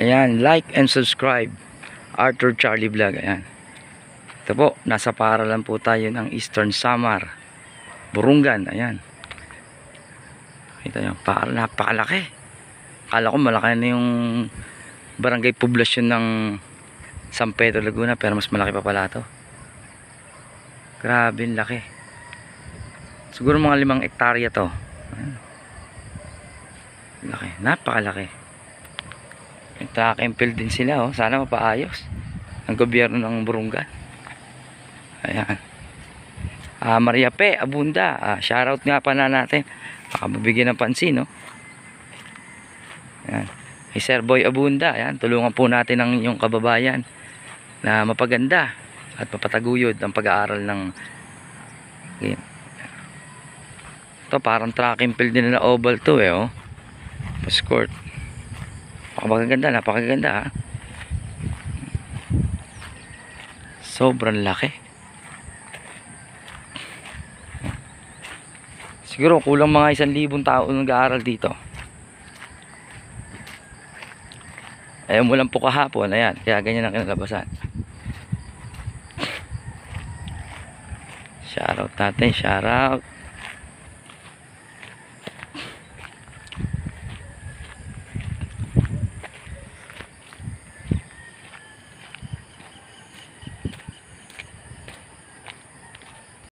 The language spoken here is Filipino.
Ayan, like and subscribe. Arthur Charlie Vlog. Ayan. Ito po, nasa paaralan po tayo ng Eastern Samar, Burungan. Ayan. Ito yung paaralan, napakalaki. Akala ko malaki na yung barangay poblasyon ng San Pedro Laguna, pero mas malaki pa pala to. Grabe, laki. Siguro mga 5 hektarya to. Ayan. Laki, napakalaki. May track and field din sila, oh. Sana mapaayos ang gobyerno ng Burungan. Ayan. Maria P. Abunda, shoutout nga pa na natin. Baka mabigyan ng pansin, no? Ayan. Hey, Sir Boy Abunda, ayan, tulungan po natin ang inyong kababayan na mapaganda at mapataguyod ang pag-aaral ng game. Ito parang track and field din na oval to, eh, oh. Court. Napakaganda ha. Sobrang laki. Siguro kulang mga 1,000 tao nag-aaral dito. Ayaw mo lang po kahapon. Ayan, kaya ganyan ang kinalabasan. Shoutout natin, shoutout.